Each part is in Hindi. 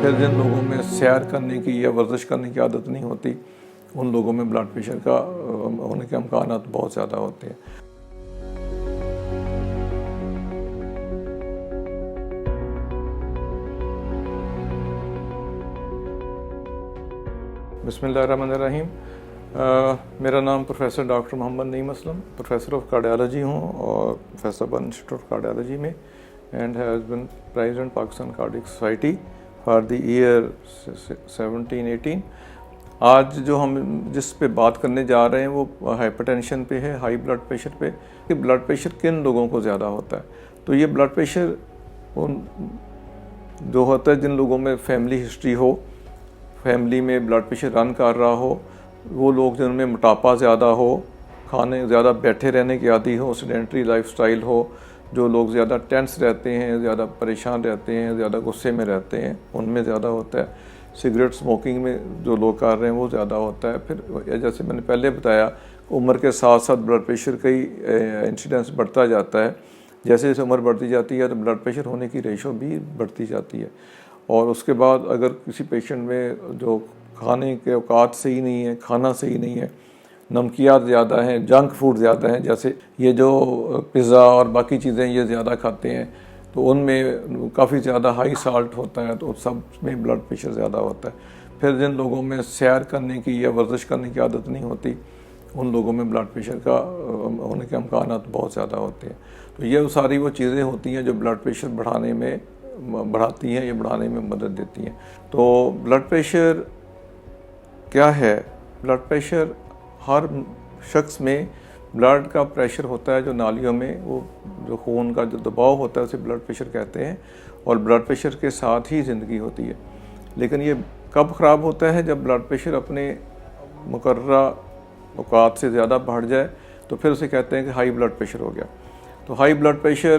फिर जिन लोगों में सैर करने की या वर्जिश करने की आदत नहीं होती, उन लोगों में ब्लड प्रेशर का होने के इम्कानात बहुत ज़्यादा होते हैं। बिस्मिल्लाहिर्रहमानिर्रहीम। मेरा नाम professor doctor Mohammad Naeem Aslam, professor of cardiology हूँ और प्रोफेसर बन इंस्टीट्यूट ऑफ कार्डियोलॉजी में and has been president Pakistan cardiac society for the year 17-18। आज जो हम जिस पे बात करने जा रहे हैं वो हाइपरटेंशन पे है, हाई ब्लड प्रेशर पे। कि ब्लड प्रेशर किन लोगों को ज़्यादा होता है, तो ये ब्लड प्रेशर उन जो होता है जिन लोगों में फैमिली हिस्ट्री हो, फैमिली में ब्लड प्रेशर रन कर रहा हो, वो लोग जिनमें मोटापा ज़्यादा हो, खाने ज़्यादा बैठे रहने की आदि हो, सेडेंटरी लाइफस्टाइल हो, जो लोग ज़्यादा टेंस रहते हैं, ज़्यादा परेशान रहते हैं, ज़्यादा गुस्से में रहते हैं, उनमें ज़्यादा होता है। सिगरेट स्मोकिंग में जो लोग कर रहे हैं वो ज़्यादा होता है। फिर जैसे मैंने पहले बताया, उम्र के साथ साथ ब्लड प्रेशर का ही इंसिडेंस बढ़ता जाता है। जैसे जैसे उम्र बढ़ती जाती है तो ब्लड प्रेशर होने की रेशो भी बढ़ती जाती है। और उसके बाद अगर किसी पेशेंट में जो खाने के औकात सही नहीं है, खाना सही नहीं है, नमकियात ज़्यादा हैं, जंक फूड ज़्यादा हैं, जैसे ये जो पिज़्ज़ा और बाकी चीज़ें ये ज़्यादा खाते हैं, तो उनमें काफ़ी ज़्यादा हाई साल्ट होता है, तो सब में ब्लड प्रेशर ज़्यादा होता है। फिर जिन लोगों में सैर करने की या वर्जिश करने की आदत नहीं होती, उन लोगों में ब्लड प्रेशर का होने के इम्कानात बहुत ज़्यादा होते हैं। तो ये सारी वो चीज़ें होती हैं जो ब्लड प्रेशर बढ़ाती हैं या बढ़ाने में मदद देती हैं। तो ब्लड प्रेशर क्या है? ब्लड प्रेशर हर शख्स में ब्लड का प्रेशर होता है, जो नालियों में वो जो खून का जो दबाव होता है उसे ब्लड प्रेशर कहते हैं, और ब्लड प्रेशर के साथ ही ज़िंदगी होती है। लेकिन ये कब ख़राब होता है? जब ब्लड प्रेशर अपने मुकर्ररा औकात से ज़्यादा बढ़ जाए, तो फिर उसे कहते हैं कि हाई ब्लड प्रेशर हो गया। तो हाई ब्लड प्रेशर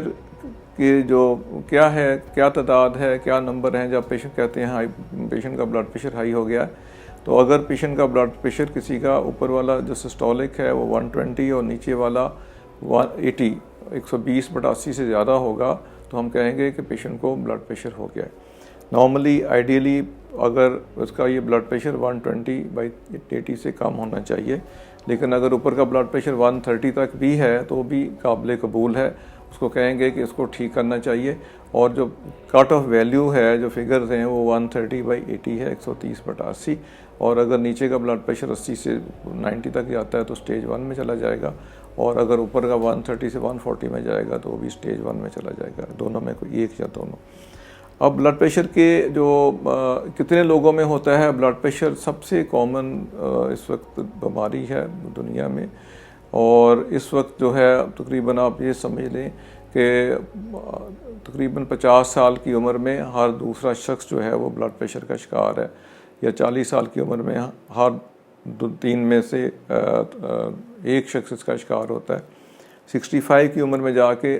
की जो क्या है, क्या तादाद है, क्या नंबर हैं जब पेशेंट कहते हैं हाई, पेशेंट का ब्लड प्रेशर हाई हो गया? तो अगर पेशेंट का ब्लड प्रेशर किसी का ऊपर वाला जो सिस्टोलिक है वो 120 और नीचे वाला 180 120/80 से ज़्यादा होगा, तो हम कहेंगे कि पेशेंट को ब्लड प्रेशर हो गया है। नॉर्मली आइडियली अगर उसका ये ब्लड प्रेशर 120/80 से कम होना चाहिए, लेकिन अगर ऊपर का ब्लड प्रेशर 130 तक भी है तो भी काबिल कबूल है, उसको कहेंगे कि इसको ठीक करना चाहिए। और जो कट ऑफ वैल्यू है, जो फिगर्स हैं, वो 130/80 है, 130/80। और अगर नीचे का ब्लड प्रेशर 80 से 90 तक जाता है तो स्टेज 1 में चला जाएगा, और अगर ऊपर का 130 से 140 में जाएगा तो वो भी स्टेज 1 में चला जाएगा, दोनों में कोई एक या दोनों। अब ब्लड प्रेशर के जो कितने लोगों में होता है? ब्लड प्रेशर सबसे कॉमन इस वक्त बीमारी है दुनिया में, और इस वक्त जो है तकरीबन आप ये समझ लें कि तकरीबन 50 साल की उम्र में हर दूसरा शख्स जो है वो ब्लड प्रेशर का शिकार है, या 40 साल की उम्र में हर 3 में से एक शख्स इसका शिकार होता है। 65 की उम्र में जाके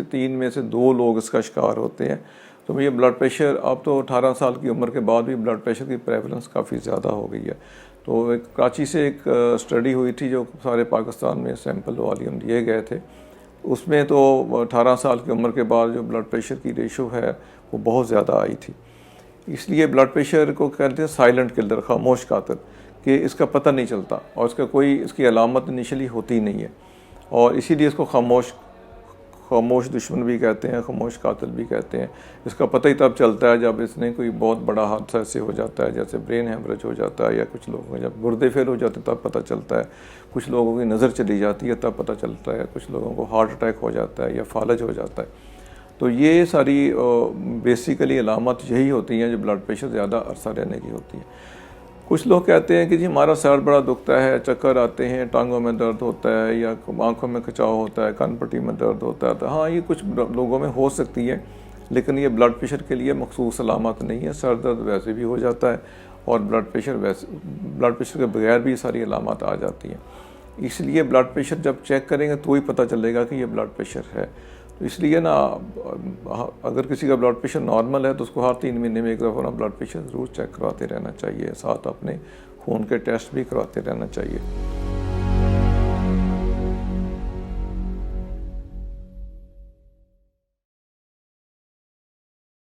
3 में से 2 लोग इसका शिकार होते हैं। तो ये ब्लड प्रेशर, अब तो 18 साल की उम्र के बाद भी ब्लड प्रेशर की प्रेवलेंस काफ़ी ज़्यादा हो गई है। तो एक कराची से एक स्टडी हुई थी जो सारे पाकिस्तान में सैंपल वॉल्यूम दिए गए थे, उसमें तो 18 साल की उम्र के बाद जो ब्लड प्रेशर की रेशो है वो बहुत ज़्यादा आई थी। इसलिए ब्लड प्रेशर को कहते हैं साइलेंट किलर, खामोश कातिल, कि इसका पता नहीं चलता और इसका कोई इसकी अलामत इनिशियली होती नहीं है, और इसीलिए इसको खामोश दुश्मन भी कहते हैं, खामोश कातिल भी कहते हैं। इसका पता ही तब चलता है जब इसने कोई बहुत बड़ा हादसा ऐसे हो जाता है, जैसे ब्रेन हेमरेज हो जाता है, या कुछ लोगों के जब गुर्दे फेल हो जाते हैं तब पता चलता है, कुछ लोगों की नज़र चली जाती है तब पता चलता है, कुछ लोगों को हार्ट अटैक हो जाता है या फालज हो जाता है। तो ये सारी बेसिकली अलामत यही होती हैं जो ब्लड प्रेशर ज़्यादा अरसा रहने की होती है। कुछ लोग कहते हैं कि जी हमारा सर बड़ा दुखता है, चक्कर आते हैं, टांगों में दर्द होता है, या आंखों में खिंचाव होता है, कान पट्टी में दर्द होता है। तो हाँ, ये कुछ लोगों में हो सकती है, लेकिन ये ब्लड प्रेशर के लिए मखसूस अलामत नहीं है। सर दर्द वैसे भी हो जाता है, और ब्लड प्रेशर के बगैर भी सारी अलामत आ जाती हैं। इसलिए ब्लड प्रेशर जब चेक करेंगे तो ही पता चलेगा कि ये ब्लड प्रेशर है। तो इसलिए ना, अगर किसी का ब्लड प्रेशर नॉर्मल है तो उसको हर 3 महीने में एक दफ़ा ना ब्लड प्रेशर ज़रूर चेक करवाते रहना चाहिए, साथ अपने खून के टेस्ट भी करवाते रहना चाहिए।